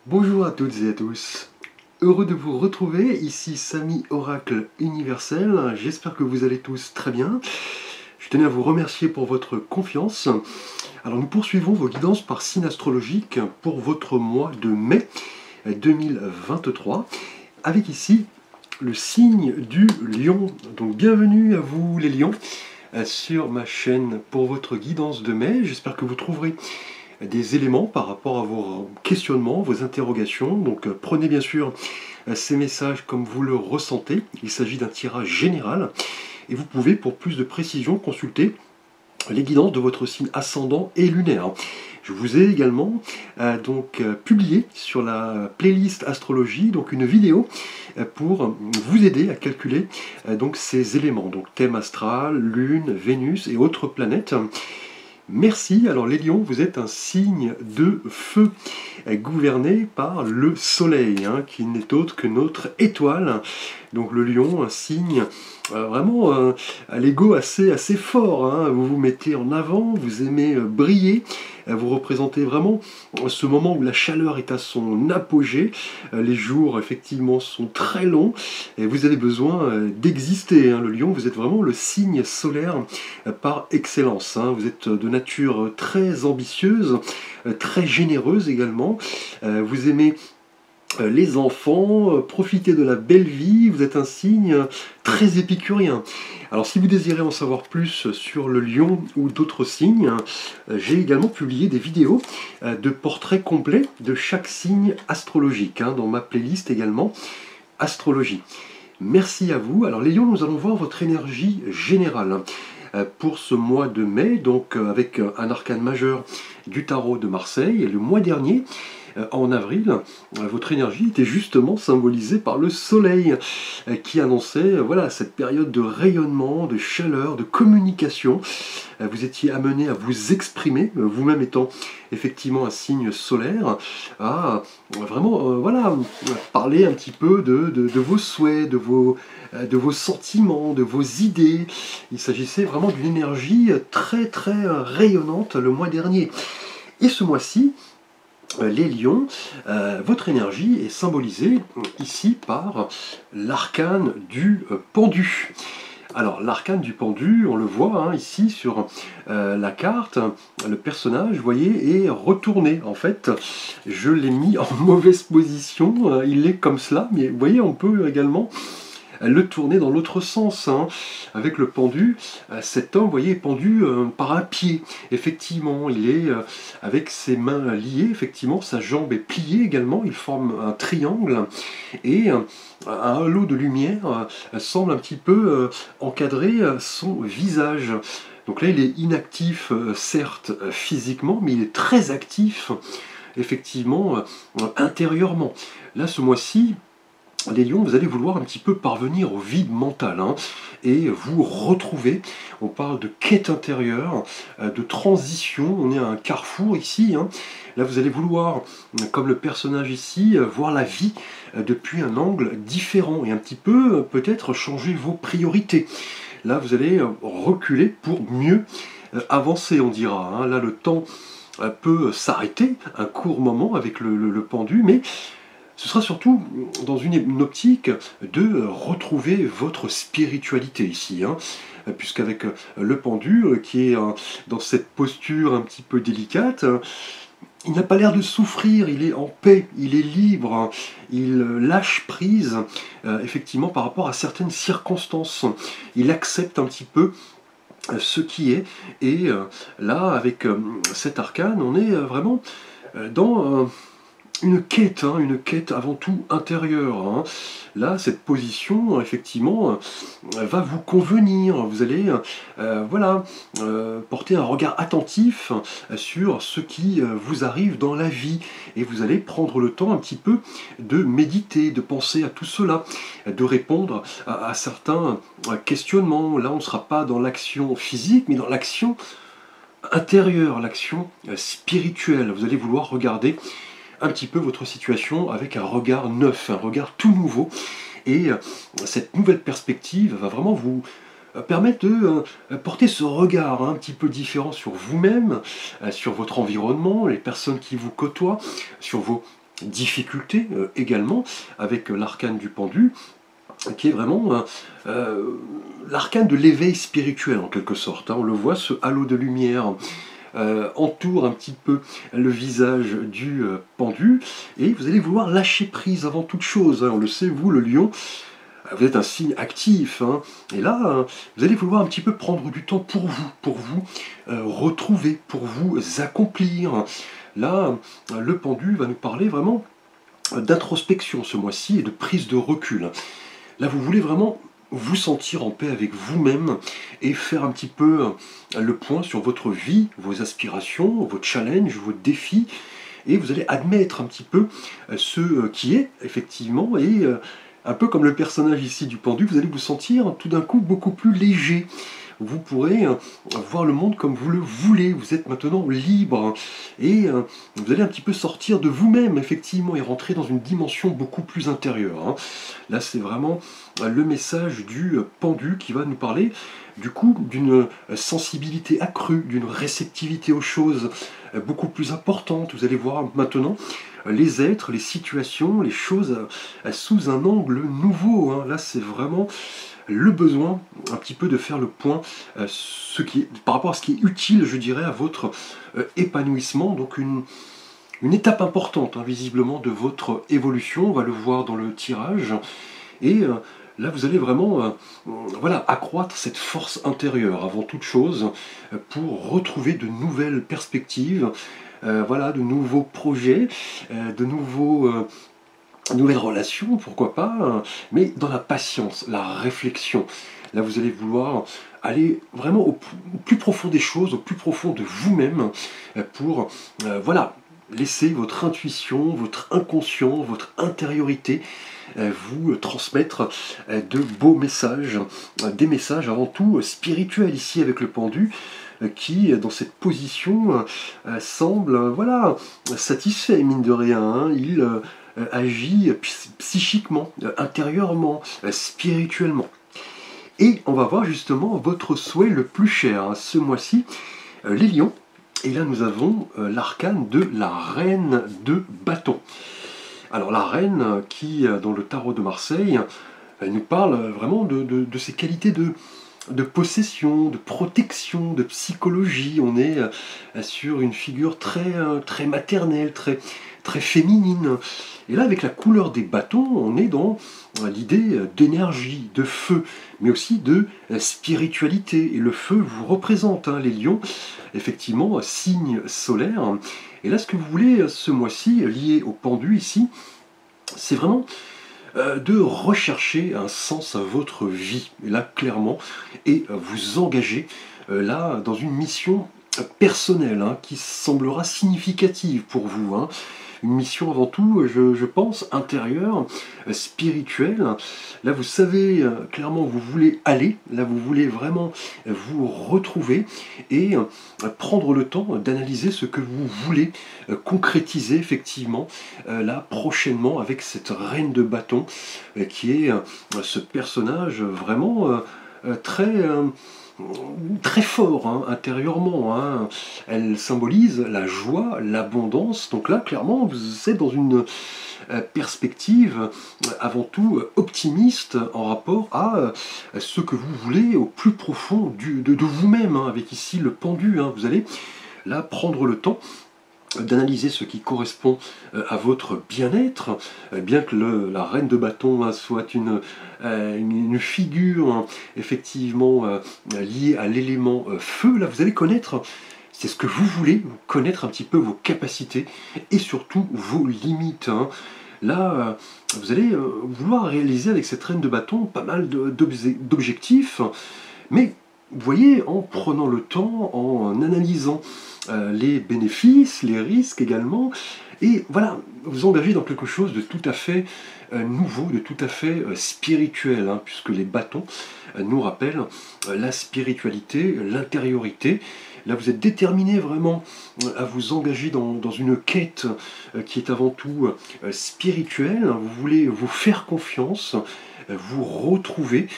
Bonjour à toutes et à tous. Heureux de vous retrouver, ici Samy Oracle Universel. J'espère que vous allez tous très bien. Je tenais à vous remercier pour votre confiance. Alors nous poursuivons vos guidances par signe astrologique pour votre mois de mai 2023, avec ici le signe du lion. Donc bienvenue à vous les lions sur ma chaîne pour votre guidance de mai. J'espère que vous trouverez des éléments par rapport à vos questionnements, vos interrogations. Donc prenez bien sûr ces messages comme vous le ressentez. Il s'agit d'un tirage général et vous pouvez pour plus de précision consulter les guidances de votre signe ascendant et lunaire. Je vous ai également publié sur la playlist astrologie donc une vidéo pour vous aider à calculer donc ces éléments, donc thème astral, lune, Vénus et autres planètes. Merci. Alors les lions, vous êtes un signe de feu gouverné par le soleil, qui n'est autre que notre étoile. Donc le lion, un signe vraiment à l'ego assez fort. Vous vous mettez en avant, vous aimez briller, vous représentez vraiment ce moment où la chaleur est à son apogée. Les jours effectivement sont très longs et vous avez besoin d'exister. Le lion, vous êtes vraiment le signe solaire par excellence. Vous êtes de nature très ambitieuse, très généreuse également. Vous aimez les enfants, profitez de la belle vie, vous êtes un signe très épicurien. Alors si vous désirez en savoir plus sur le lion ou d'autres signes, j'ai également publié des vidéos de portraits complets de chaque signe astrologique, dans ma playlist également astrologie. Merci à vous. Alors les lions, nous allons voir votre énergie générale pour ce mois de mai, donc avec un arcane majeur du tarot de Marseille. Et le mois dernier, en avril, votre énergie était justement symbolisée par le soleil qui annonçait cette période de rayonnement, de chaleur, de communication. Vous étiez amené à vous exprimer, vous-même étant effectivement un signe solaire, à vraiment parler un petit peu de vos souhaits, de vos sentiments, de vos idées. Il s'agissait vraiment d'une énergie très rayonnante le mois dernier. Et ce mois-ci, les lions, votre énergie est symbolisée ici par l'arcane du pendu. Alors l'arcane du pendu, on le voit ici sur la carte, le personnage, vous voyez, est retourné. En fait, je l'ai mis en mauvaise position, il est comme cela, mais vous voyez, on peut également le tourner dans l'autre sens, avec le pendu. Cet homme, vous voyez, est pendu par un pied. Effectivement, il est avec ses mains liées, effectivement, sa jambe est pliée également, il forme un triangle, et un halo de lumière semble un petit peu encadrer son visage. Donc là, il est inactif, certes, physiquement, mais il est très actif, effectivement, intérieurement. Là, ce mois-ci, les lions, vous allez vouloir un petit peu parvenir au vide mental et vous retrouver. On parle de quête intérieure, de transition, on est à un carrefour ici. Là, vous allez vouloir, comme le personnage ici, voir la vie depuis un angle différent et un petit peu peut-être changer vos priorités. Là, vous allez reculer pour mieux avancer, on dira. Là, le temps peut s'arrêter un court moment avec le pendu, mais ce sera surtout dans une optique de retrouver votre spiritualité ici, puisqu'avec le pendu qui est dans cette posture un petit peu délicate, il n'a pas l'air de souffrir, il est en paix, il est libre, il lâche prise effectivement par rapport à certaines circonstances, il accepte un petit peu ce qui est, et là avec cet arcane on est vraiment dans une quête avant tout intérieure. Là, cette position, effectivement, va vous convenir. Vous allez porter un regard attentif sur ce qui vous arrive dans la vie. Et vous allez prendre le temps un petit peu de méditer, de penser à tout cela, de répondre à certains questionnements. Là, on ne sera pas dans l'action physique, mais dans l'action intérieure, l'action spirituelle. Vous allez vouloir regarder un petit peu votre situation avec un regard neuf, un regard tout nouveau. Et cette nouvelle perspective va vraiment vous permettre de porter ce regard un petit peu différent sur vous-même, sur votre environnement, les personnes qui vous côtoient, sur vos difficulté également avec l'arcane du pendu, qui est vraiment l'arcane de l'éveil spirituel en quelque sorte. Hein. On le voit, ce halo de lumière entoure un petit peu le visage du pendu, et vous allez vouloir lâcher prise avant toute chose. Hein. On le sait, vous, le lion, vous êtes un signe actif, hein. Et là, vous allez vouloir un petit peu prendre du temps pour vous retrouver, pour vous accomplir. Là, le pendu va nous parler vraiment d'introspection ce mois-ci et de prise de recul. Là, vous voulez vraiment vous sentir en paix avec vous-même et faire un petit peu le point sur votre vie, vos aspirations, vos challenges, vos défis, et vous allez admettre un petit peu ce qui est, effectivement, et un peu comme le personnage ici du pendu, vous allez vous sentir tout d'un coup beaucoup plus léger. Vous pourrez voir le monde comme vous le voulez, vous êtes maintenant libre, et vous allez un petit peu sortir de vous-même, effectivement, et rentrer dans une dimension beaucoup plus intérieure. Hein. Là, c'est vraiment le message du pendu qui va nous parler, du coup, d'une sensibilité accrue, d'une réceptivité aux choses beaucoup plus importante. Vous allez voir maintenant les êtres, les situations, les choses sous un angle nouveau. Hein. Là, c'est vraiment le besoin un petit peu de faire le point par rapport à ce qui est utile, je dirais, à votre épanouissement. Donc une étape importante, hein, visiblement, de votre évolution. On va le voir dans le tirage. Et là, vous allez vraiment voilà, accroître cette force intérieure, avant toute chose, pour retrouver de nouvelles perspectives, voilà, de nouveaux projets, de nouvelles relations, pourquoi pas, hein, mais dans la patience, la réflexion. Là, vous allez vouloir aller vraiment au plus profond des choses, au plus profond de vous-même, pour voilà, laisser votre intuition, votre inconscient, votre intériorité vous transmettre de beaux messages, des messages avant tout spirituels ici avec le pendu, qui, dans cette position, semble voilà, satisfait, mine de rien. Hein. Il agit psychiquement, intérieurement, spirituellement. Et on va voir justement votre souhait le plus cher, hein, ce mois-ci, les lions. Et là, nous avons l'arcane de la reine de bâton. Alors la reine qui, dans le tarot de Marseille, nous parle vraiment de ses qualités de possession, de protection, de psychologie. On est sur une figure très maternelle, très féminine. Et là, avec la couleur des bâtons, on est dans l'idée d'énergie, de feu, mais aussi de spiritualité. Et le feu vous représente, hein, les lions, effectivement, signe solaire. Et là, ce que vous voulez ce mois-ci, lié au pendu ici, c'est vraiment de rechercher un sens à votre vie, là clairement, et vous engager là dans une mission personnelle, hein, qui semblera significative pour vous. Hein. Une mission avant tout, je pense, intérieure, spirituelle. Là, vous savez clairement où vous voulez aller, là, vous voulez vraiment vous retrouver et prendre le temps d'analyser ce que vous voulez concrétiser, effectivement, là, prochainement, avec cette reine de bâton, qui est ce personnage vraiment très fort, hein, intérieurement. Hein. Elle symbolise la joie, l'abondance. Donc là, clairement, vous êtes dans une perspective avant tout optimiste en rapport à ce que vous voulez au plus profond de vous-même, hein, avec ici le pendu. Hein. Vous allez là prendre le temps d'analyser ce qui correspond à votre bien-être, bien que la reine de bâton, hein, soit une figure, hein, effectivement liée à l'élément feu. Là, vous allez connaître, c'est ce que vous voulez, connaître un petit peu vos capacités et surtout vos limites. Hein. Là, vous allez vouloir réaliser avec cette reine de bâton pas mal d'objectifs, mais vous voyez, en prenant le temps, en analysant les bénéfices, les risques également, et voilà, vous engagez dans quelque chose de tout à fait nouveau, de tout à fait spirituel, hein, puisque les bâtons nous rappellent la spiritualité, l'intériorité. Là, vous êtes déterminé vraiment à vous engager dans une quête qui est avant tout spirituelle. Vous voulez vous faire confiance, vous retrouver,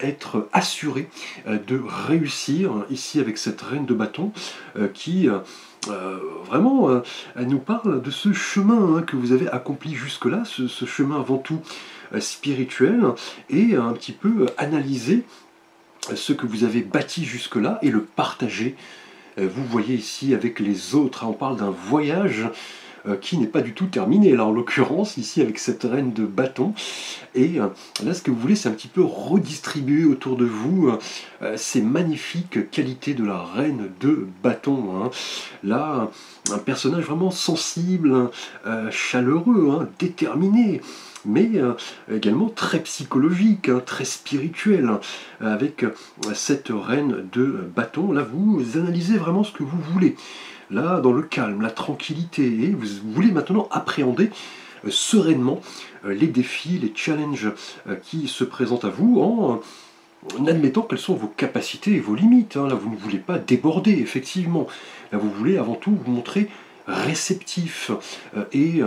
être assuré de réussir ici avec cette reine de bâton qui vraiment, elle nous parle de ce chemin, hein, que vous avez accompli jusque-là, ce chemin avant tout spirituel, et un petit peu analyser ce que vous avez bâti jusque-là et le partager. Vous voyez ici avec les autres, hein, on parle d'un voyage qui n'est pas du tout terminé, là en l'occurrence, ici avec cette reine de bâton. Et là, ce que vous voulez, c'est un petit peu redistribuer autour de vous ces magnifiques qualités de la reine de bâton, hein. Là, un personnage vraiment sensible, chaleureux, hein, déterminé, mais également très psychologique, hein, très spirituel, hein, avec cette reine de bâton. Là, vous analysez vraiment ce que vous voulez. Là, dans le calme, la tranquillité, et vous voulez maintenant appréhender sereinement les défis, les challenges qui se présentent à vous en admettant quelles sont vos capacités et vos limites, hein. Là, vous ne voulez pas déborder, effectivement. Là, vous voulez avant tout vous montrer réceptif et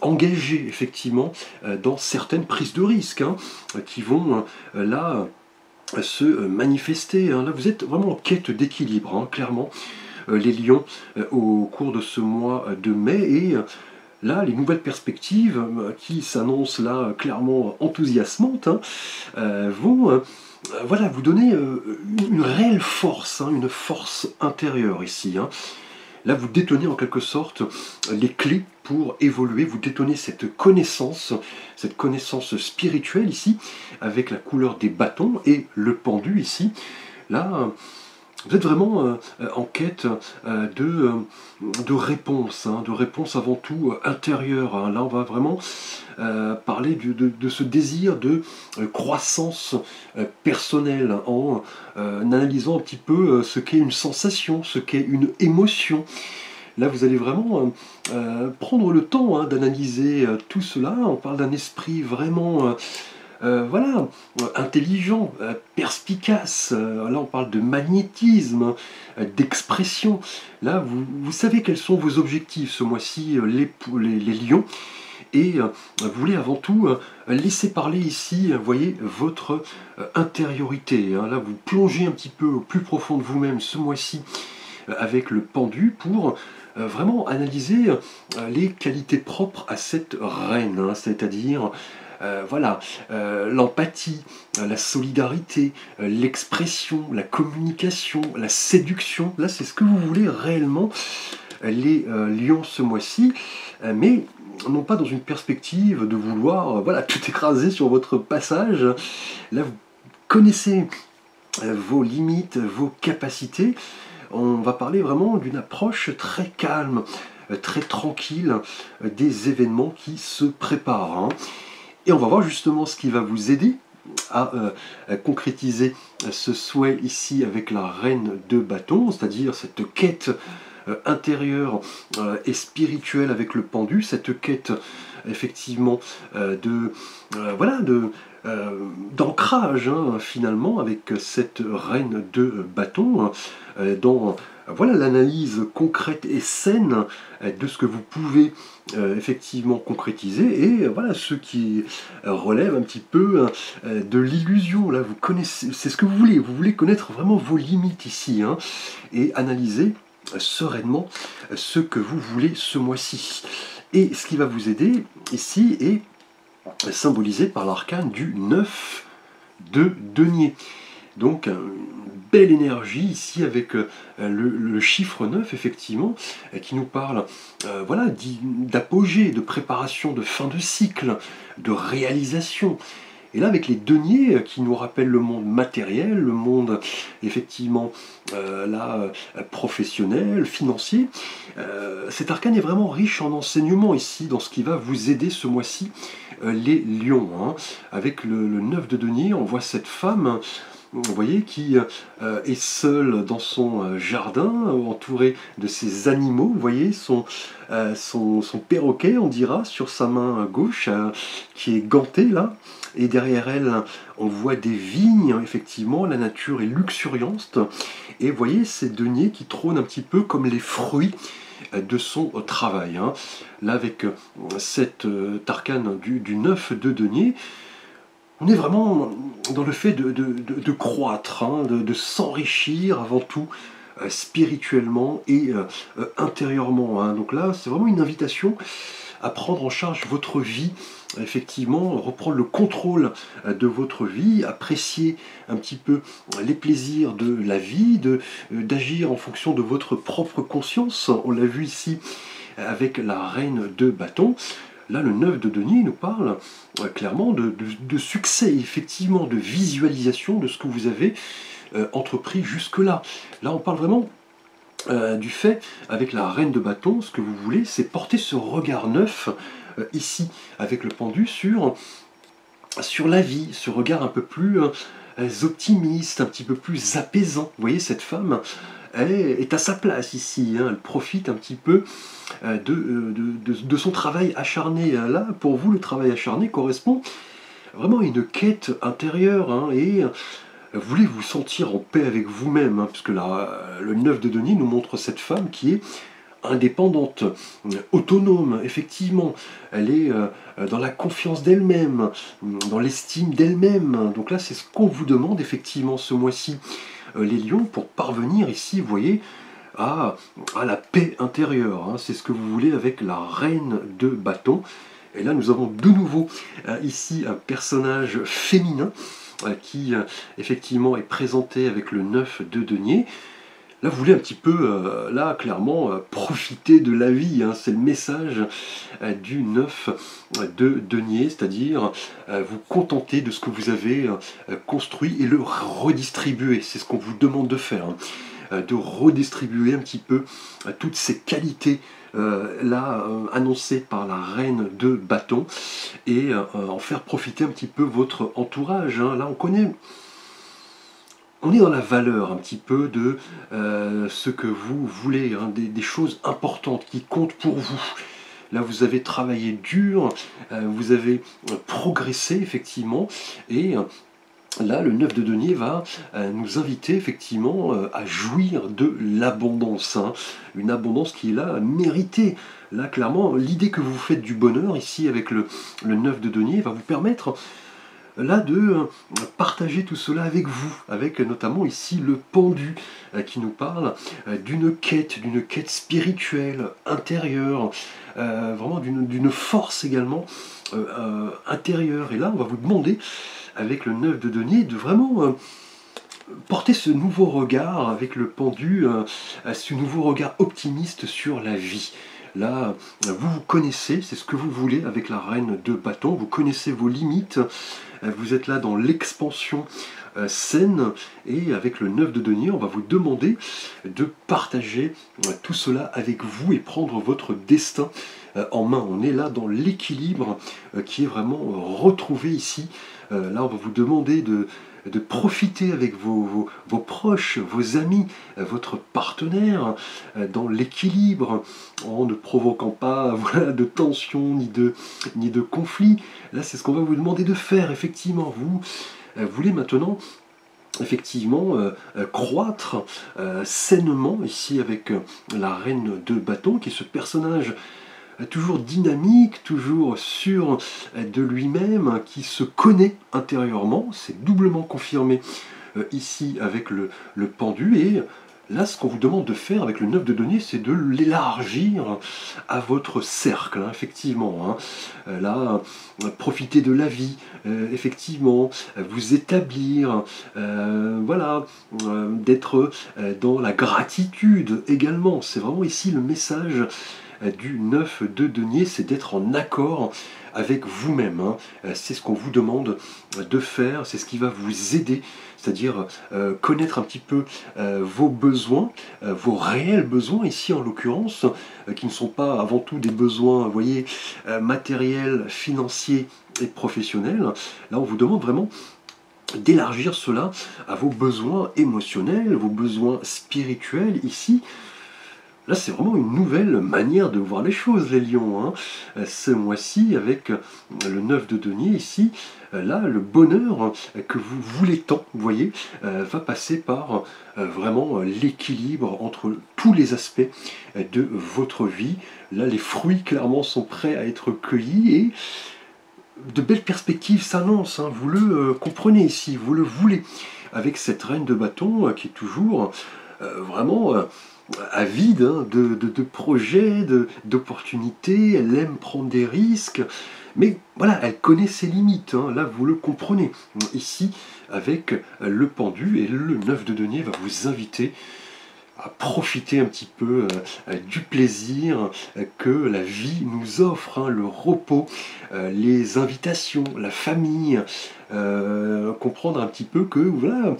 engagé, effectivement, dans certaines prises de risques, hein, qui vont là se manifester, hein. Là, vous êtes vraiment en quête d'équilibre, hein, clairement, les lions, au cours de ce mois de mai, et là, les nouvelles perspectives qui s'annoncent là clairement enthousiasmantes, hein, vont voilà, vous donner une réelle force, hein, une force intérieure ici, hein. Là, vous détenez en quelque sorte les clés pour évoluer, vous détenez cette connaissance spirituelle ici, avec la couleur des bâtons et le pendu ici. Là, vous êtes vraiment en quête de réponses, hein, de réponses avant tout intérieures, hein. Là, on va vraiment parler de ce désir de croissance personnelle, en analysant un petit peu ce qu'est une sensation, ce qu'est une émotion. Là, vous allez vraiment prendre le temps, hein, d'analyser tout cela. On parle d'un esprit vraiment voilà, intelligent, perspicace. Là, on parle de magnétisme, d'expression. Là, vous savez quels sont vos objectifs ce mois-ci, les lions. Et vous voulez avant tout laisser parler ici, vous voyez, votre intériorité, hein. Là, vous plongez un petit peu au plus profond de vous-même ce mois-ci avec le pendu pour vraiment analyser les qualités propres à cette reine, hein, c'est-à-dire voilà, l'empathie, la solidarité, l'expression, la communication, la séduction. Là, c'est ce que vous voulez réellement, les lions ce mois-ci, mais non pas dans une perspective de vouloir voilà, tout écraser sur votre passage. Là, vous connaissez vos limites, vos capacités. On va parler vraiment d'une approche très calme, très tranquille des événements qui se préparent, hein. Et on va voir justement ce qui va vous aider à concrétiser ce souhait ici avec la reine de bâton, c'est-à-dire cette quête intérieure et spirituelle avec le pendu, cette quête effectivement voilà, d'ancrage, hein, finalement, avec cette reine de bâton, dans voilà l'analyse concrète et saine de ce que vous pouvez effectivement concrétiser, et voilà ce qui relève un petit peu de l'illusion. Là, vous connaissez, c'est ce que vous voulez connaître vraiment vos limites ici, hein, et analyser sereinement ce que vous voulez ce mois-ci. Et ce qui va vous aider ici est symbolisé par l'arcane du 9 de denier. Donc une belle énergie ici avec le chiffre 9, effectivement, qui nous parle voilà, d'apogée, de préparation, de fin de cycle, de réalisation. Et là, avec les deniers qui nous rappellent le monde matériel, le monde effectivement là, professionnel, financier, cet arcane est vraiment riche en enseignements ici, dans ce qui va vous aider ce mois-ci, les lions, hein. Avec le 9 de denier, on voit cette femme, vous voyez, qui est seule dans son jardin, entourée de ses animaux. Vous voyez son perroquet, on dira, sur sa main gauche, qui est ganté là. Et derrière elle, on voit des vignes, effectivement, la nature est luxuriante. Et vous voyez ces deniers qui trônent un petit peu comme les fruits de son travail, hein. Là, avec cet arcane du 9 de denier, on est vraiment dans le fait de croître, hein, de s'enrichir avant tout spirituellement et intérieurement, hein. Donc là, c'est vraiment une invitation à prendre en charge votre vie, effectivement, reprendre le contrôle de votre vie, apprécier un petit peu les plaisirs de la vie, d'agir en fonction de votre propre conscience. On l'a vu ici avec la reine de bâton. Là, le 9 de denier nous parle clairement de succès, effectivement, de visualisation de ce que vous avez entrepris jusque-là. Là, on parle vraiment du fait, avec la reine de bâton, ce que vous voulez, c'est porter ce regard neuf, ici, avec le pendu, sur la vie, ce regard un peu plus optimiste, un petit peu plus apaisant. Vous voyez, cette femme, elle est à sa place ici, hein, elle profite un petit peu de son travail acharné. Là, pour vous, le travail acharné correspond vraiment à une quête intérieure, hein, et vous voulez vous sentir en paix avec vous-même, hein, puisque le 9 de denier nous montre cette femme qui est indépendante, autonome, effectivement. Elle est dans la confiance d'elle-même, dans l'estime d'elle-même. Donc là, c'est ce qu'on vous demande, effectivement, ce mois-ci, les lions, pour parvenir ici, vous voyez, à la paix intérieure, hein. C'est ce que vous voulez avec la reine de bâton. Et là, nous avons de nouveau ici un personnage féminin qui, effectivement, est présenté avec le 9 de denier. Là, vous voulez un petit peu, là, clairement, profiter de la vie, hein. C'est le message du 9 de denier, c'est-à-dire vous contenter de ce que vous avez construit et le redistribuer. C'est ce qu'on vous demande de faire, hein. De redistribuer un petit peu toutes ces qualités là annoncées par la reine de bâton et en faire profiter un petit peu votre entourage, hein. Là, on est dans la valeur un petit peu de ce que vous voulez, hein, des choses importantes qui comptent pour vous. Là, vous avez travaillé dur, vous avez progressé, effectivement, et là, le 9 de denier va nous inviter, effectivement, à jouir de l'abondance, hein. Une abondance qui est là, méritée. Là, clairement, l'idée que vous faites du bonheur, ici, avec le 9 de denier, va vous permettre là de partager tout cela avec vous, avec notamment ici le pendu qui nous parle d'une quête spirituelle, intérieure, vraiment d'une force également intérieure. Et là, on va vous demander, avec le 9 de denier, de vraiment porter ce nouveau regard avec le pendu, ce nouveau regard optimiste sur la vie. Là, vous connaissez, c'est ce que vous voulez avec la reine de bâton, vous connaissez vos limites, vous êtes là dans l'expansion saine, et avec le 9 de denier, on va vous demander de partager tout cela avec vous et prendre votre destin en main. On est là dans l'équilibre qui est vraiment retrouvé ici. Là, on va vous demander de profiter avec vos proches, vos amis, votre partenaire, dans l'équilibre, en ne provoquant pas voilà, de tension ni de conflit. Là, c'est ce qu'on va vous demander de faire, effectivement. Vous voulez maintenant, effectivement, croître sainement, ici avec la reine de bâton, qui est ce personnage toujours dynamique, toujours sûr de lui-même, qui se connaît intérieurement. C'est doublement confirmé ici avec le pendu. Et là, ce qu'on vous demande de faire avec le 9 de denier, c'est de l'élargir à votre cercle, hein, effectivement, hein. Là, profiter de la vie, effectivement, vous établir, voilà, d'être dans la gratitude également. C'est vraiment ici le message du 9 de denier, c'est d'être en accord avec vous-même, hein. C'est ce qu'on vous demande de faire, c'est ce qui va vous aider, c'est-à-dire connaître un petit peu vos besoins, vos réels besoins, ici en l'occurrence, qui ne sont pas avant tout des besoins, vous voyez, matériels, financiers et professionnels. Là, on vous demande vraiment d'élargir cela à vos besoins émotionnels, vos besoins spirituels, ici. Là, c'est vraiment une nouvelle manière de voir les choses, les lions, hein. Ce mois-ci, avec le 9 de denier ici, là, le bonheur que vous voulez tant, vous voyez, va passer par vraiment l'équilibre entre tous les aspects de votre vie. Là, les fruits, clairement, sont prêts à être cueillis et de belles perspectives s'annoncent, hein. Vous le comprenez ici, vous le voulez, avec cette reine de bâton qui est toujours vraiment avide hein, de projets, d'opportunités, elle aime prendre des risques, mais voilà, elle connaît ses limites, hein, là vous le comprenez. Ici, avec le pendu, et le 9 de denier va vous inviter à profiter un petit peu du plaisir que la vie nous offre, hein, le repos, les invitations, la famille, comprendre un petit peu que voilà,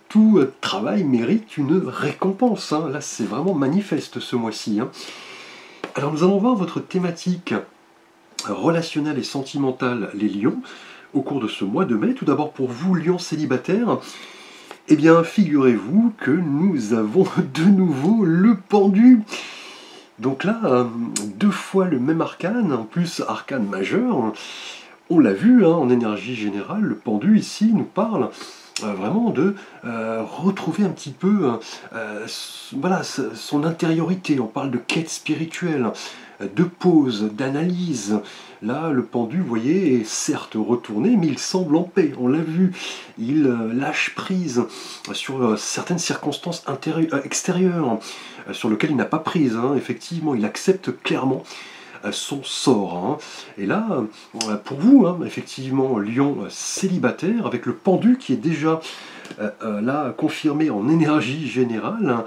tout travail mérite une récompense, hein. Là c'est vraiment manifeste ce mois-ci, hein. Alors nous allons voir votre thématique relationnelle et sentimentale, les lions, au cours de ce mois de mai. Tout d'abord pour vous, lions célibataires, eh bien, figurez-vous que nous avons de nouveau le pendu. Donc là, deux fois le même arcane, en plus arcane majeur. On l'a vu hein, en énergie générale, le pendu ici nous parle vraiment de retrouver un petit peu voilà, son intériorité. On parle de quête spirituelle, de pause, d'analyse. Là, le pendu, vous voyez, est certes retourné, mais il semble en paix. On l'a vu, il lâche prise sur certaines circonstances extérieures sur lesquelles il n'a pas prise. Hein. Effectivement, il accepte clairement son sort. Hein. Et là, pour vous, hein, effectivement, lion célibataire, avec le pendu qui est déjà là confirmé en énergie générale, hein.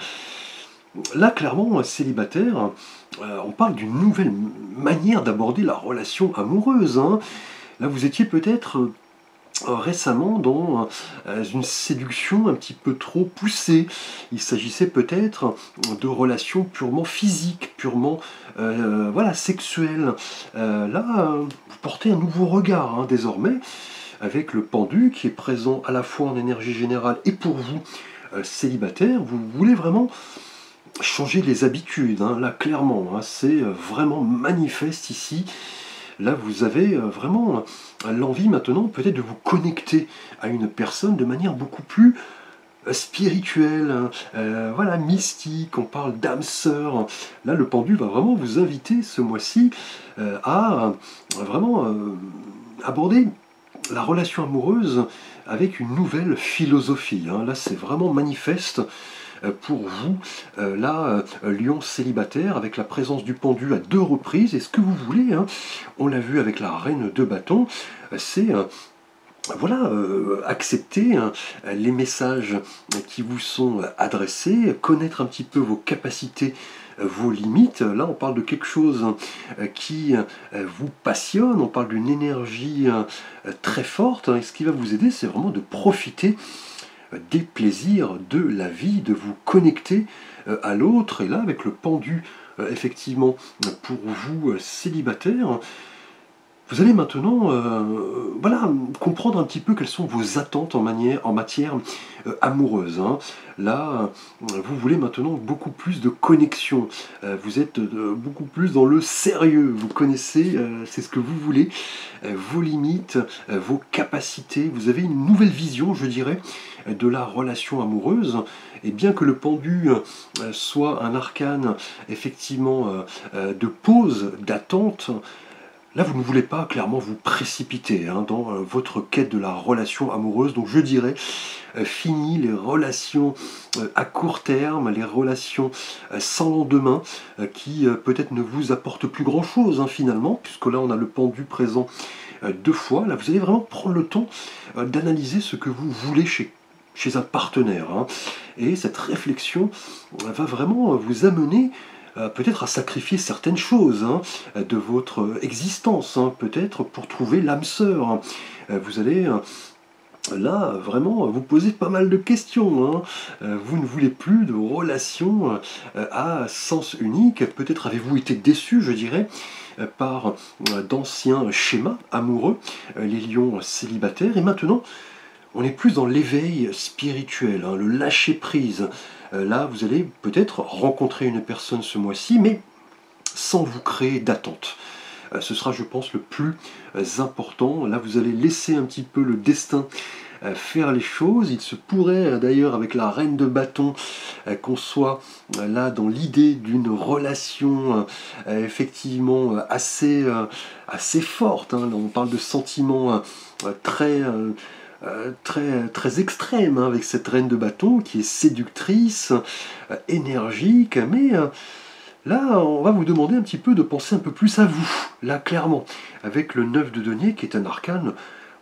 Là, clairement, célibataire, on parle d'une nouvelle manière d'aborder la relation amoureuse. Hein. Là, vous étiez peut-être récemment dans une séduction un petit peu trop poussée. Il s'agissait peut-être de relations purement physiques, purement voilà, sexuelles. Là, vous portez un nouveau regard hein, désormais, avec le pendu qui est présent à la fois en énergie générale et pour vous, célibataire. Vous voulez vraiment changer les habitudes, hein, là clairement, hein, c'est vraiment manifeste ici. Là vous avez vraiment l'envie maintenant peut-être de vous connecter à une personne de manière beaucoup plus spirituelle, hein, voilà, mystique, on parle d'âme sœur. Là le pendu va vraiment vous inviter ce mois-ci à vraiment aborder la relation amoureuse avec une nouvelle philosophie. Hein. Là c'est vraiment manifeste pour vous, là, lion célibataire, avec la présence du pendu à deux reprises, et ce que vous voulez, hein, on l'a vu avec la reine de bâton, c'est voilà, accepter hein, les messages qui vous sont adressés, connaître un petit peu vos capacités, vos limites. Là, on parle de quelque chose qui vous passionne, on parle d'une énergie très forte, hein, et ce qui va vous aider, c'est vraiment de profiter des plaisirs de la vie, de vous connecter à l'autre. Et là, avec le pendu, effectivement, pour vous célibataires, vous allez maintenant voilà, comprendre un petit peu quelles sont vos attentes en matière amoureuse. Hein. Là, vous voulez maintenant beaucoup plus de connexion. Vous êtes beaucoup plus dans le sérieux. Vous connaissez, c'est ce que vous voulez, vos limites, vos capacités. Vous avez une nouvelle vision, je dirais, de la relation amoureuse. Et bien que le pendu soit un arcane, effectivement, de pause, d'attente, là, vous ne voulez pas clairement vous précipiter hein, dans votre quête de la relation amoureuse. Donc je dirais, fini les relations à court terme, les relations sans lendemain, qui peut-être ne vous apportent plus grand-chose hein, finalement, puisque là on a le pendu présent deux fois. Là, vous allez vraiment prendre le temps d'analyser ce que vous voulez chez un partenaire. Hein. Et cette réflexion va vraiment vous amener peut-être à sacrifier certaines choses hein, de votre existence, hein, peut-être pour trouver l'âme sœur. Vous allez là vraiment vous poser pas mal de questions. Hein. Vous ne voulez plus de relations à sens unique. Peut-être avez-vous été déçu, je dirais, par d'anciens schémas amoureux, les lions célibataires, et maintenant on est plus dans l'éveil spirituel, hein, le lâcher-prise. Là, vous allez peut-être rencontrer une personne ce mois-ci, mais sans vous créer d'attente. Ce sera, je pense, le plus important. Là, vous allez laisser un petit peu le destin faire les choses. Il se pourrait d'ailleurs avec la reine de bâton qu'on soit là dans l'idée d'une relation effectivement assez forte. Hein. Là, on parle de sentiments très très extrême, hein, avec cette reine de bâton qui est séductrice, énergique, mais là, on va vous demander un petit peu de penser un peu plus à vous, là, clairement, avec le 9 de denier qui est un arcane,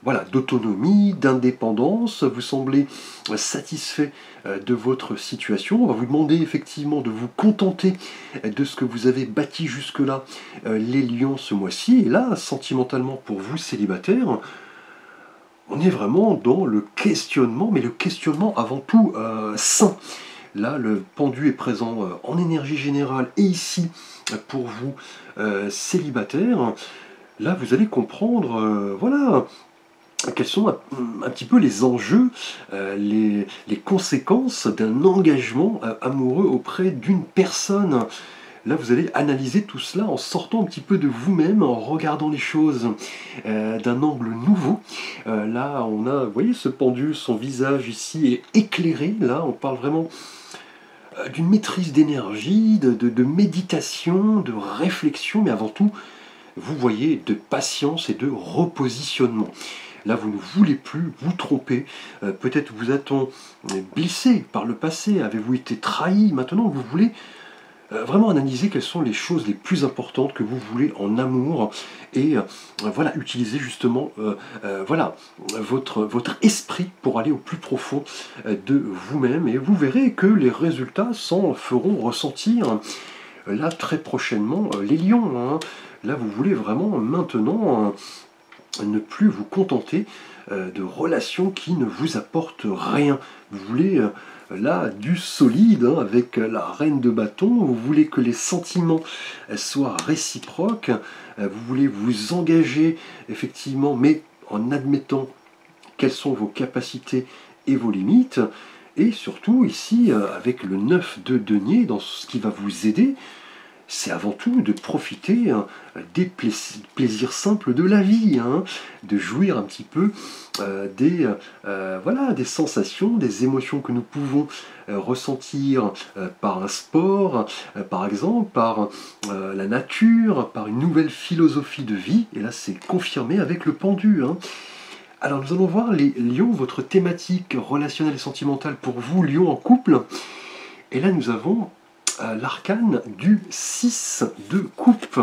voilà, d'autonomie, d'indépendance. Vous semblez satisfait de votre situation. On va vous demander effectivement de vous contenter de ce que vous avez bâti jusque-là, les lions, ce mois-ci. Et là, sentimentalement, pour vous, célibataires, on est vraiment dans le questionnement, mais le questionnement avant tout sain. Là, le pendu est présent en énergie générale et ici, pour vous, célibataires, là, vous allez comprendre, voilà, quels sont un petit peu les enjeux, les conséquences d'un engagement amoureux auprès d'une personne. Là, vous allez analyser tout cela en sortant un petit peu de vous-même, en regardant les choses d'un angle nouveau. Là, on a, vous voyez, ce pendu, son visage ici est éclairé. Là, on parle vraiment d'une maîtrise d'énergie, de méditation, de réflexion, mais avant tout, vous voyez, de patience et de repositionnement. Là, vous ne voulez plus vous tromper. Peut-être vous a-t-on blessé par le passé. Avez-vous été trahi? Maintenant, vous voulez vraiment analyser quelles sont les choses les plus importantes que vous voulez en amour et voilà, utiliser justement voilà, votre esprit pour aller au plus profond de vous-même et vous verrez que les résultats s'en feront ressentir là très prochainement les lions. Hein. Là, vous voulez vraiment maintenant ne plus vous contenter de relations qui ne vous apportent rien. Vous voulez là du solide, hein, avec la reine de bâton. Vous voulez que les sentiments soient réciproques. Vous voulez vous engager effectivement, mais en admettant quelles sont vos capacités et vos limites. Et surtout ici, avec le 9 de denier, dans ce qui va vous aider, c'est avant tout de profiter des plaisirs simples de la vie, hein, de jouir un petit peu voilà, des sensations, des émotions que nous pouvons ressentir par un sport, par exemple, par la nature, par une nouvelle philosophie de vie. Et là, c'est confirmé avec le pendu. Hein. Alors, nous allons voir les lions, votre thématique relationnelle et sentimentale pour vous, lions en couple. Et là, nous avons l'arcane du 6 de coupe.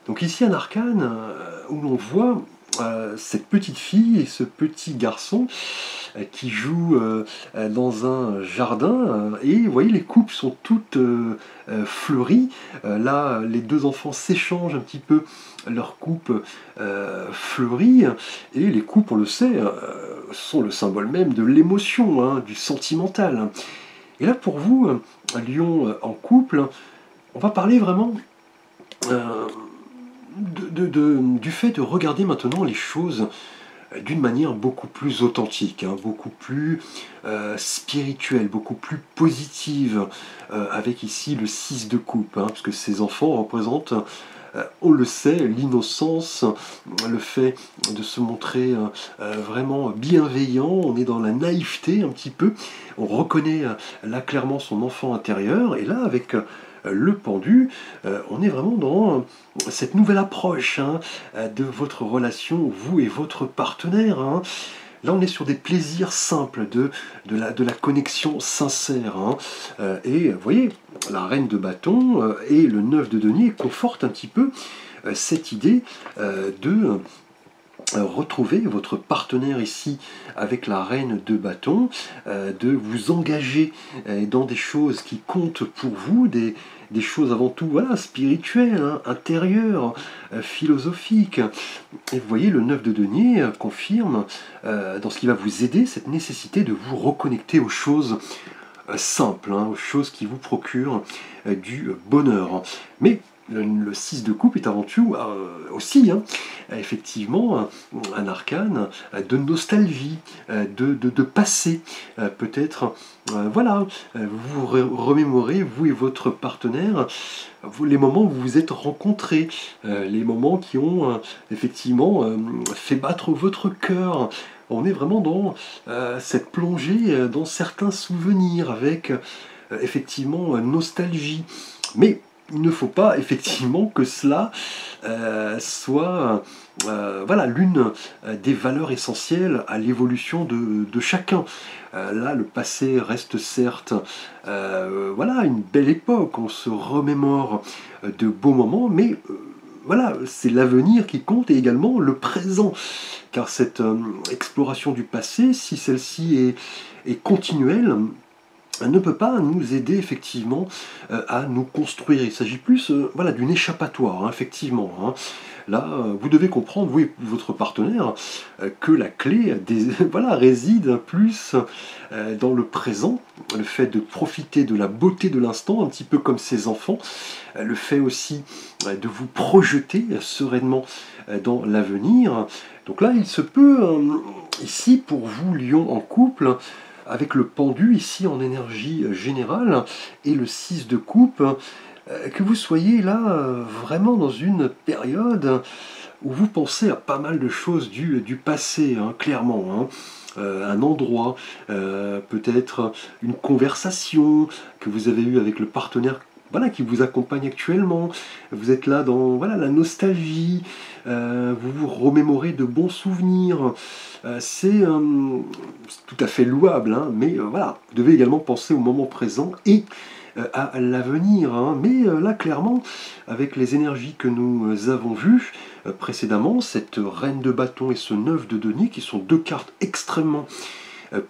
Donc ici un arcane où l'on voit cette petite fille et ce petit garçon qui jouent dans un jardin et vous voyez les coupes sont toutes fleuries. Là les deux enfants s'échangent un petit peu leurs coupes fleuries et les coupes on le sait sont le symbole même de l'émotion, hein, du sentimental. Et là, pour vous, lion en couple, on va parler vraiment du fait de regarder maintenant les choses d'une manière beaucoup plus authentique, hein, beaucoup plus spirituelle, beaucoup plus positive, avec ici le 6 de coupe, hein, parce que ces enfants représentent, on le sait, l'innocence, le fait de se montrer vraiment bienveillant, on est dans la naïveté un petit peu, on reconnaît là clairement son enfant intérieur, et là avec le pendu, on est vraiment dans cette nouvelle approche, hein, de votre relation, vous et votre partenaire. Hein. Là, on est sur des plaisirs simples, de la connexion sincère. Hein. Et vous voyez, la reine de bâton et le 9 de denier confortent un petit peu cette idée de retrouver votre partenaire ici avec la reine de bâton, de vous engager dans des choses qui comptent pour vous, des choses avant tout voilà, spirituelles, hein, intérieures, philosophiques. Et vous voyez, le 9 de denier confirme, dans ce qui va vous aider, cette nécessité de vous reconnecter aux choses simples, hein, aux choses qui vous procurent du bonheur. Mais le 6 de coupe est avant tout aussi, hein, effectivement, un arcane de nostalgie, de passé. Peut-être, voilà, vous remémorez, vous et votre partenaire, les moments où vous vous êtes rencontrés, les moments qui ont effectivement fait battre votre cœur. On est vraiment dans cette plongée dans certains souvenirs avec effectivement nostalgie. Mais il ne faut pas effectivement que cela soit voilà, l'une des valeurs essentielles à l'évolution de chacun. Là, le passé reste certes voilà, une belle époque, on se remémore de beaux moments, mais voilà, c'est l'avenir qui compte et également le présent. Car cette exploration du passé, si celle-ci est continuelle, elle ne peut pas nous aider effectivement à nous construire. Il s'agit plus voilà, d'une échappatoire, hein, effectivement. Hein. Là, vous devez comprendre, vous et votre partenaire, que la clé voilà, réside plus dans le présent, le fait de profiter de la beauté de l'instant, un petit peu comme ses enfants, le fait aussi de vous projeter sereinement dans l'avenir. Donc là, il se peut, ici, pour vous, Lion en couple, avec le pendu ici en énergie générale et le 6 de coupe, que vous soyez là vraiment dans une période où vous pensez à pas mal de choses du passé, hein, clairement. Hein. Un endroit, peut-être une conversation que vous avez eue avec le partenaire voilà, qui vous accompagne actuellement. Vous êtes là dans voilà, la nostalgie, vous vous remémorez de bons souvenirs. C'est tout à fait louable, hein, mais voilà, vous devez également penser au moment présent et à l'avenir. Hein. Mais là, clairement, avec les énergies que nous avons vues précédemment, cette reine de bâton et ce 9 de denier, qui sont deux cartes extrêmement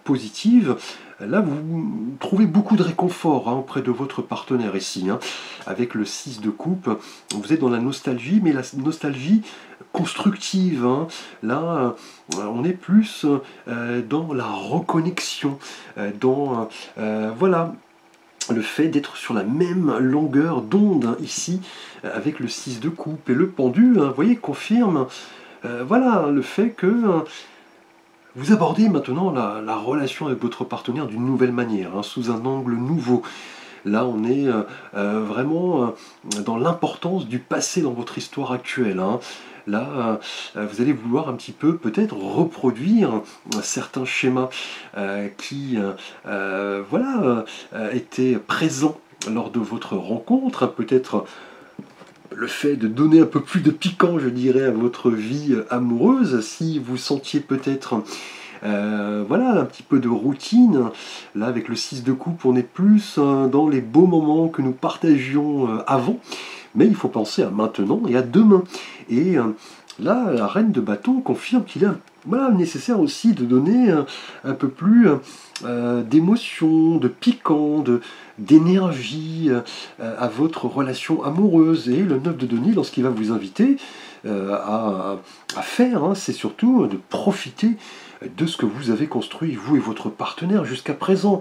positives, là vous trouvez beaucoup de réconfort hein, auprès de votre partenaire ici. Hein. Avec le 6 de coupe, vous êtes dans la nostalgie, mais la nostalgie constructive. Hein. Là, on est plus dans la reconnexion, dans voilà, le fait d'être sur la même longueur d'onde hein, ici, avec le 6 de coupe et le pendu, hein, vous voyez, confirme voilà, le fait que vous abordez maintenant la relation avec votre partenaire d'une nouvelle manière, hein, sous un angle nouveau. Là, on est vraiment dans l'importance du passé dans votre histoire actuelle. Hein. Là, vous allez vouloir un petit peu peut-être reproduire certains schémas qui voilà, étaient présents lors de votre rencontre. Peut-être le fait de donner un peu plus de piquant, je dirais, à votre vie amoureuse, si vous sentiez peut-être voilà, un petit peu de routine. Là, avec le 6 de coupe, on est plus dans les beaux moments que nous partagions avant, mais il faut penser à maintenant et à demain. Et là, la reine de bâton confirme qu'il est voilà, nécessaire aussi de donner un peu plus d'émotion, de piquant, d'énergie à votre relation amoureuse. Et le 9 de denier, lorsqu'il va vous inviter à faire, hein, c'est surtout de profiter de ce que vous avez construit, vous et votre partenaire, jusqu'à présent.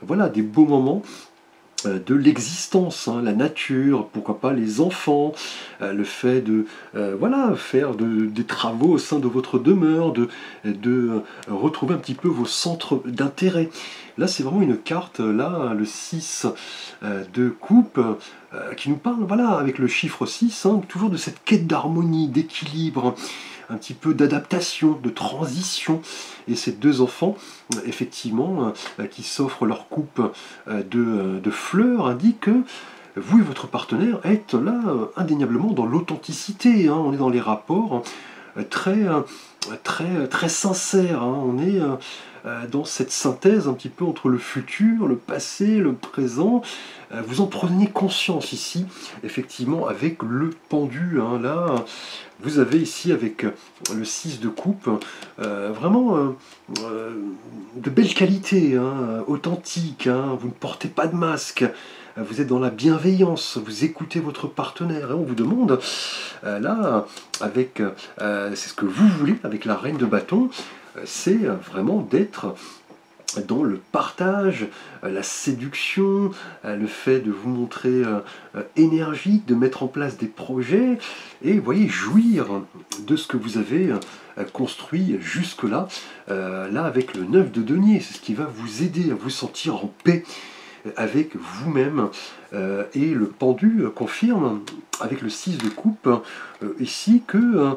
Voilà, des beaux moments de l'existence, hein, la nature, pourquoi pas les enfants, le fait de voilà, faire des travaux au sein de votre demeure, de retrouver un petit peu vos centres d'intérêt. Là, c'est vraiment une carte, là, le 6 de coupe, qui nous parle, voilà, avec le chiffre 6, hein, toujours de cette quête d'harmonie, d'équilibre, un petit peu d'adaptation, de transition. Et ces deux enfants, effectivement, qui s'offrent leur coupe de fleurs, indiquent que vous et votre partenaire êtes là indéniablement dans l'authenticité. Hein. On est dans les rapports très sincères. Hein. On est dans cette synthèse un petit peu entre le futur, le passé, le présent. Vous en prenez conscience ici, effectivement, avec le pendu. Hein. Là, vous avez ici, avec le 6 de coupe, vraiment de belles qualités, hein, authentiques. Hein. Vous ne portez pas de masque. Vous êtes dans la bienveillance, vous écoutez votre partenaire. Et on vous demande, là, avec, c'est ce que vous voulez, avec la reine de bâton, c'est vraiment d'être dans le partage, la séduction, le fait de vous montrer énergique, de mettre en place des projets, et vous voyez, jouir de ce que vous avez construit jusque-là, là avec le 9 de denier, c'est ce qui va vous aider à vous sentir en paix avec vous-même. Et le pendu confirme, avec le 6 de coupe, ici, que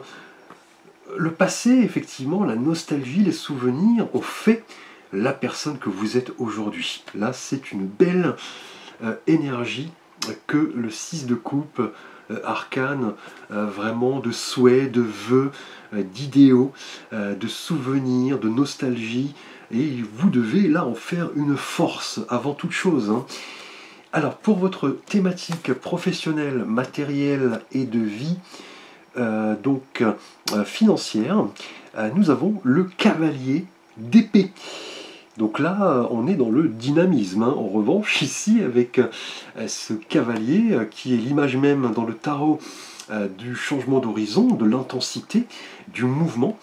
le passé, effectivement, la nostalgie, les souvenirs ont fait la personne que vous êtes aujourd'hui. Là, c'est une belle énergie que le 6 de coupe arcane, vraiment de souhaits, de vœux, d'idéaux, de souvenirs, de nostalgie, et vous devez là en faire une force avant toute chose, hein. Alors pour votre thématique professionnelle, matérielle et de vie, financière, nous avons le cavalier d'épée. Donc là, on est dans le dynamisme, hein. En revanche, ici, avec ce cavalier, qui est l'image même dans le tarot du changement d'horizon, de l'intensité, du mouvement.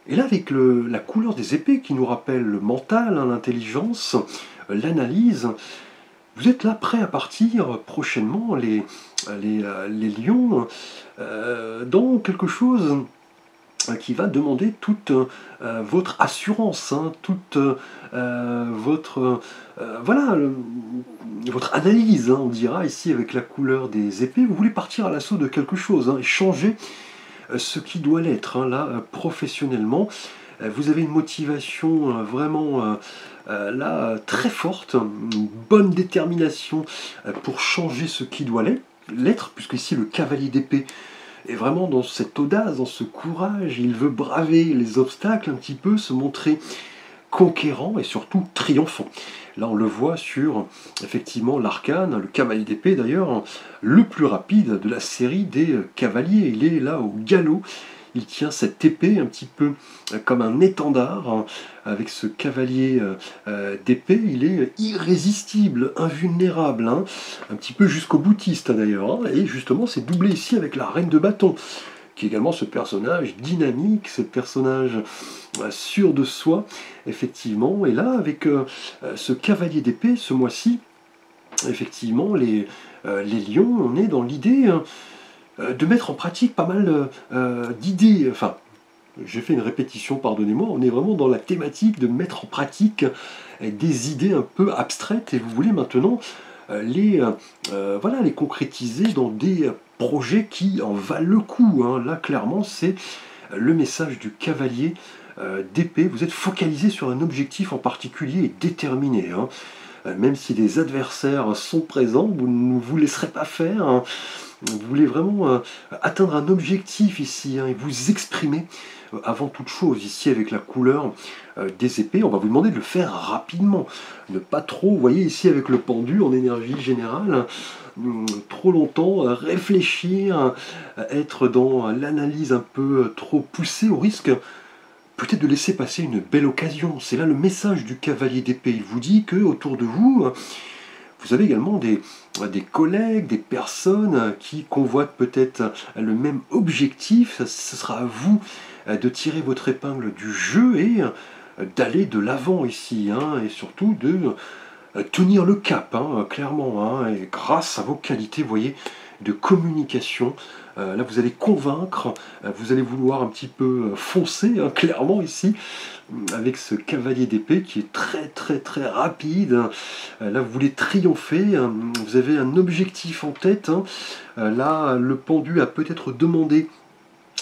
Et là, avec la couleur des épées qui nous rappelle le mental, hein, l'intelligence, l'analyse, vous êtes là prêt à partir prochainement, les lions, dans quelque chose qui va demander toute votre assurance, hein, toute votre votre analyse, hein, on dira ici avec la couleur des épées. Vous voulez partir à l'assaut de quelque chose, hein, et changer ce qui doit l'être, hein, là professionnellement. Vous avez une motivation vraiment là très forte, une bonne détermination pour changer ce qui doit l'être, puisque ici le cavalier d'épée est vraiment dans cette audace, dans ce courage. Il veut braver les obstacles un petit peu, se montrer conquérant et surtout triomphant. Là on le voit sur effectivement l'arcane, le cavalier d'épée d'ailleurs, le plus rapide de la série des cavaliers. Il est là au galop, il tient cette épée un petit peu comme un étendard, hein. Avec ce cavalier d'épée, il est irrésistible, invulnérable, hein. Un petit peu jusqu'au boutiste d'ailleurs, hein. Et justement c'est doublé ici avec la reine de bâton, qui est également ce personnage dynamique, ce personnage sûr de soi, effectivement. Et là, avec ce cavalier d'épée, ce mois-ci, effectivement, les lions, on est dans l'idée de mettre en pratique pas mal d'idées. Enfin, j'ai fait une répétition, pardonnez-moi, on est vraiment dans la thématique de mettre en pratique des idées un peu abstraites, et vous voulez maintenant les concrétiser dans des projets qui en valent le coup, hein. Là, clairement, c'est le message du cavalier d'épée. Vous êtes focalisé sur un objectif en particulier et déterminé, hein. Même si des adversaires sont présents, vous ne vous laisserez pas faire, hein. Vous voulez vraiment atteindre un objectif ici, hein, et vous exprimer avant toute chose. Ici, avec la couleur des épées, on va vous demander de le faire rapidement. Ne pas trop, vous voyez ici avec le pendu en énergie générale, trop longtemps réfléchir, être dans l'analyse un peu trop poussée, au risque peut-être de laisser passer une belle occasion. C'est là le message du cavalier d'épée. Il vous dit que autour de vous, vous avez également des collègues, des personnes qui convoitent peut-être le même objectif. Ce sera à vous de tirer votre épingle du jeu et d'aller de l'avant ici, hein, et surtout de tenir le cap, hein, clairement, hein, et grâce à vos qualités, vous voyez, de communication. Là, vous allez convaincre, vous allez vouloir un petit peu foncer, hein, clairement ici, avec ce cavalier d'épée qui est très très très rapide. Là, vous voulez triompher, hein, vous avez un objectif en tête, hein. Là, le pendu a peut-être demandé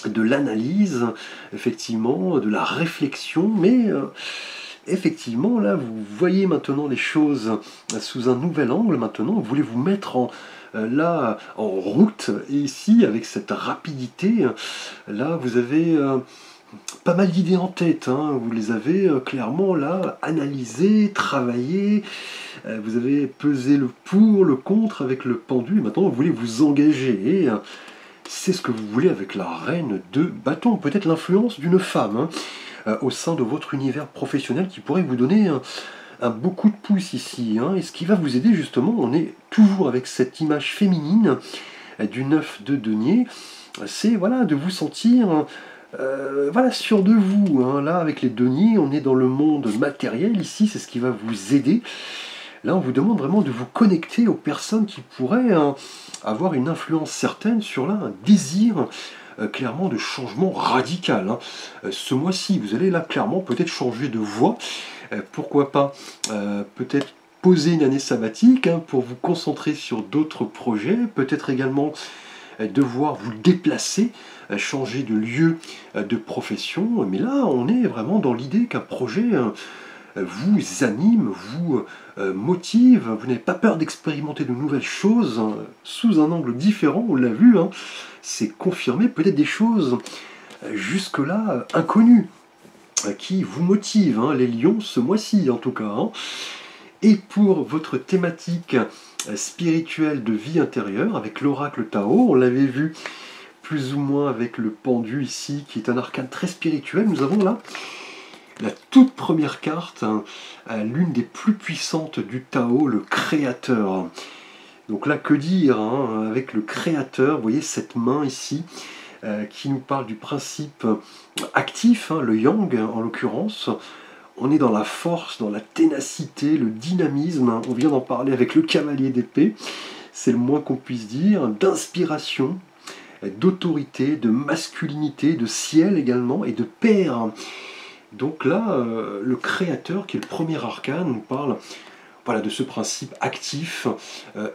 de l'analyse, effectivement, de la réflexion, mais effectivement, là, vous voyez maintenant les choses sous un nouvel angle. Maintenant, vous voulez vous mettre en route, et ici, avec cette rapidité, là, vous avez pas mal d'idées en tête, hein. Vous les avez clairement là analysées, travaillées, vous avez pesé le pour, le contre avec le pendu, et maintenant, vous voulez vous engager, et c'est ce que vous voulez avec la reine de bâton, peut-être l'influence d'une femme, hein, au sein de votre univers professionnel qui pourrait vous donner un beau coup de pouce ici, hein. Et ce qui va vous aider justement, on est toujours avec cette image féminine du 9 de denier, c'est voilà, de vous sentir sûr de vous, hein. Là avec les deniers, on est dans le monde matériel ici, c'est ce qui va vous aider. Là, on vous demande vraiment de vous connecter aux personnes qui pourraient avoir une influence certaine sur là, un désir clairement de changement radical, hein. Ce mois-ci, vous allez là clairement peut-être changer de voie. Pourquoi pas peut-être poser une année sabbatique, hein, pour vous concentrer sur d'autres projets, peut-être également devoir vous déplacer, changer de lieu de profession. Mais là, on est vraiment dans l'idée qu'un projet vous anime, vous motive, vous n'avez pas peur d'expérimenter de nouvelles choses sous un angle différent, on l'a vu, hein. C'est confirmer peut-être des choses jusque-là inconnues, qui vous motivent, hein, les lions ce mois-ci en tout cas, hein. Et pour votre thématique spirituelle de vie intérieure, avec l'oracle Tao, on l'avait vu plus ou moins avec le pendu ici, qui est un arcane très spirituel, nous avons là la toute première carte, hein, l'une des plus puissantes du Tao, le Créateur. Donc là, que dire, hein, avec le Créateur, vous voyez cette main ici, qui nous parle du principe actif, hein, le Yang en l'occurrence. On est dans la force, dans la ténacité, le dynamisme, hein. On vient d'en parler avec le cavalier d'épée, c'est le moins qu'on puisse dire, d'inspiration, d'autorité, de masculinité, de ciel également, et de père. Donc là, le Créateur, qui est le premier arcane, nous parle voilà, de ce principe actif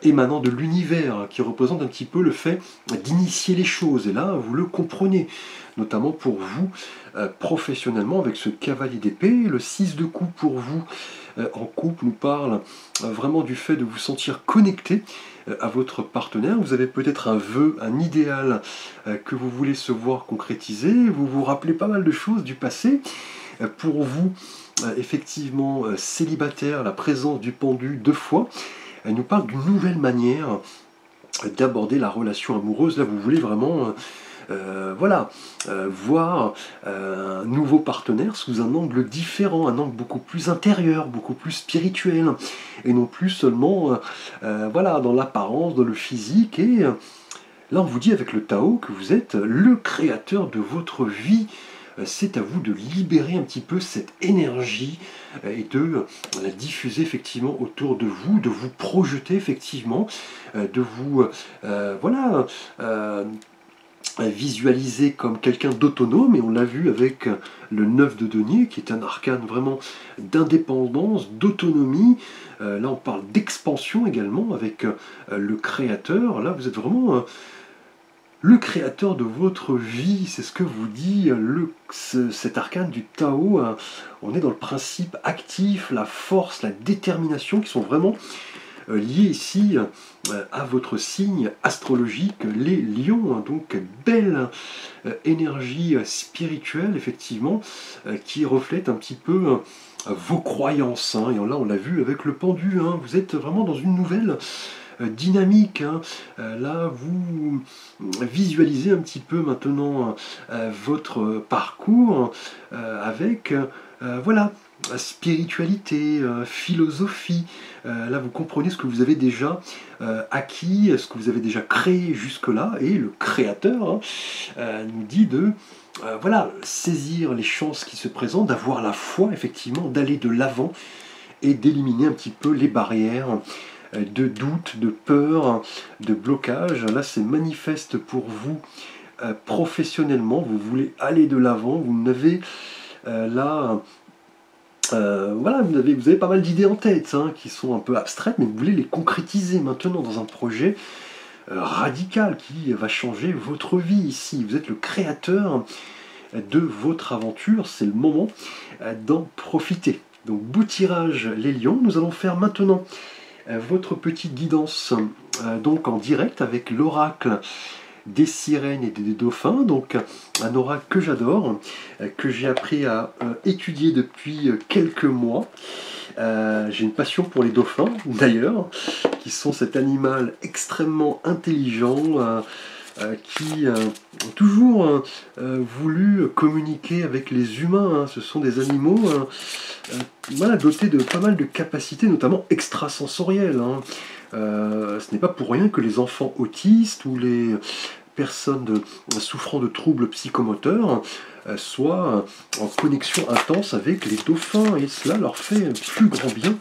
émanant de l'univers, qui représente un petit peu le fait d'initier les choses. Et là, vous le comprenez, notamment pour vous, professionnellement, avec ce cavalier d'épée. Le 6 de coupe pour vous, en couple, nous parle vraiment du fait de vous sentir connecté à votre partenaire. Vous avez peut-être un vœu, un idéal que vous voulez se voir concrétiser. Vous vous rappelez pas mal de choses du passé. Pour vous, effectivement, célibataire, la présence du pendu 2 fois, elle nous parle d'une nouvelle manière d'aborder la relation amoureuse. Là, vous voulez vraiment voir un nouveau partenaire sous un angle différent, un angle beaucoup plus intérieur, beaucoup plus spirituel, et non plus seulement dans l'apparence, dans le physique. Et là, on vous dit avec le Tao que vous êtes le créateur de votre vie. C'est à vous de libérer un petit peu cette énergie et de la diffuser effectivement autour de vous projeter effectivement, de vous visualiser comme quelqu'un d'autonome, et on l'a vu avec le 9 de denier, qui est un arcane vraiment d'indépendance, d'autonomie. Là on parle d'expansion également avec le créateur. Là vous êtes vraiment le créateur de votre vie, c'est ce que vous dit cet arcane du Tao. On est dans le principe actif, la force, la détermination, qui sont vraiment liés ici à votre signe astrologique, les lions. Hein. Donc belle énergie spirituelle, effectivement, qui reflète un petit peu vos croyances. Hein. Et là, on l'a vu avec le pendu, hein. Vous êtes vraiment dans une nouvelle dynamique, hein. Là vous visualisez un petit peu maintenant votre parcours avec spiritualité, philosophie. Là vous comprenez ce que vous avez déjà acquis, ce que vous avez déjà créé jusque-là, et le créateur nous dit de saisir les chances qui se présentent, d'avoir la foi effectivement, d'aller de l'avant et d'éliminer un petit peu les barrières de doute, de peur, de blocage. Là, c'est manifeste pour vous professionnellement. Vous voulez aller de l'avant. Vous avez vous avez pas mal d'idées en tête, hein, qui sont un peu abstraites, mais vous voulez les concrétiser maintenant dans un projet radical qui va changer votre vie ici. Vous êtes le créateur de votre aventure. C'est le moment d'en profiter. Donc, beau tirage, les lions. Nous allons faire maintenant votre petite guidance donc en direct avec l'oracle des sirènes et des dauphins, donc un oracle que j'adore, que j'ai appris à étudier depuis quelques mois. J'ai une passion pour les dauphins d'ailleurs, qui sont cet animal extrêmement intelligent, qui ont toujours voulu communiquer avec les humains. Hein. Ce sont des animaux dotés de pas mal de capacités, notamment extrasensorielles. Hein. Ce n'est pas pour rien que les enfants autistes ou les personnes souffrant de troubles psychomoteurs soient en connexion intense avec les dauphins, et cela leur fait un plus grand bien.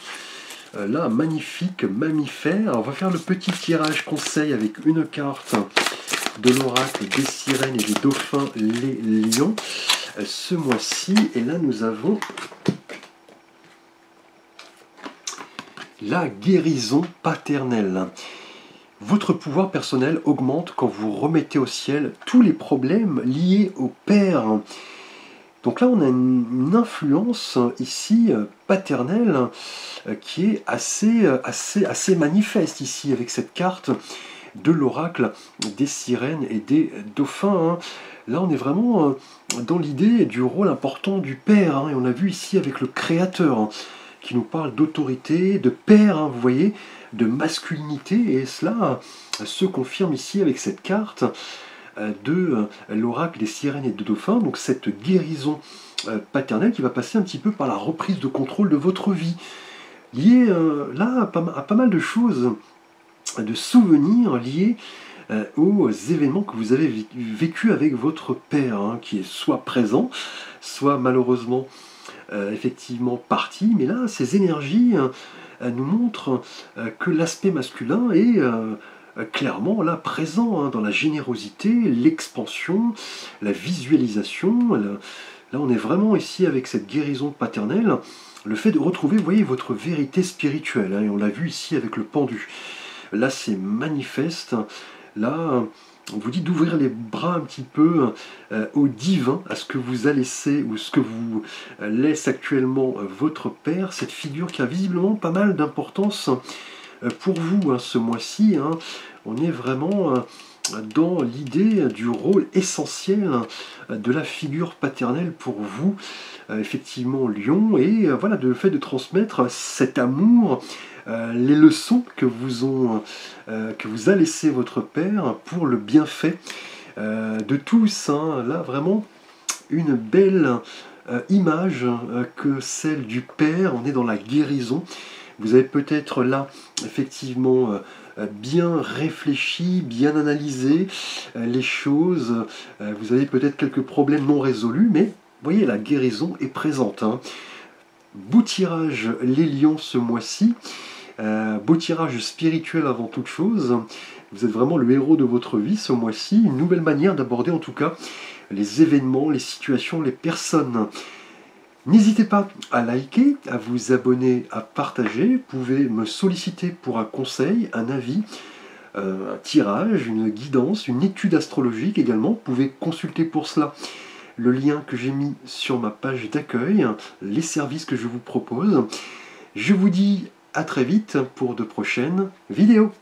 Là, magnifique mammifère. On va faire le petit tirage conseil avec une carte de l'oracle des sirènes et des dauphins, les lions, ce mois-ci. Et là, nous avons la guérison paternelle. Votre pouvoir personnel augmente quand vous remettez au ciel tous les problèmes liés au père. Donc là, on a une influence ici paternelle qui est assez manifeste ici avec cette carte de l'oracle des sirènes et des dauphins. Là, on est vraiment dans l'idée du rôle important du père. Et on l'a vu ici avec le créateur qui nous parle d'autorité, de père, vous voyez, de masculinité. Et cela se confirme ici avec cette carte de l'oracle des sirènes et des dauphins, donc cette guérison paternelle qui va passer un petit peu par la reprise de contrôle de votre vie, liée là à pas mal de choses, de souvenirs liés aux événements que vous avez vécu avec votre père, qui est soit présent, soit malheureusement effectivement parti, mais là ces énergies nous montrent que l'aspect masculin est clairement là présent dans la générosité, l'expansion, la visualisation. Là on est vraiment ici avec cette guérison paternelle, le fait de retrouver, vous voyez, votre vérité spirituelle, et on l'a vu ici avec le pendu. Là c'est manifeste, là on vous dit d'ouvrir les bras un petit peu au divin, à ce que vous a laissé ou ce que vous laisse actuellement votre père, cette figure qui a visiblement pas mal d'importance pour vous ce mois-ci. On est vraiment dans l'idée du rôle essentiel de la figure paternelle pour vous, effectivement Lion, et voilà, le fait de transmettre cet amour, les leçons que vous a laissé votre père pour le bienfait de tous. Là vraiment une belle image que celle du père. On est dans la guérison. Vous avez peut-être là effectivement bien réfléchi, bien analysé les choses. Vous avez peut-être quelques problèmes non résolus, mais vous voyez, la guérison est présente. Beau tirage les lions ce mois-ci. Beau tirage spirituel avant toute chose. Vous êtes vraiment le héros de votre vie ce mois-ci. Une nouvelle manière d'aborder en tout cas les événements, les situations, les personnes. N'hésitez pas à liker, à vous abonner, à partager. Vous pouvez me solliciter pour un conseil, un avis, un tirage, une guidance, une étude astrologique également. Vous pouvez consulter pour cela le lien que j'ai mis sur ma page d'accueil, les services que je vous propose. Je vous dis à très vite pour de prochaines vidéos.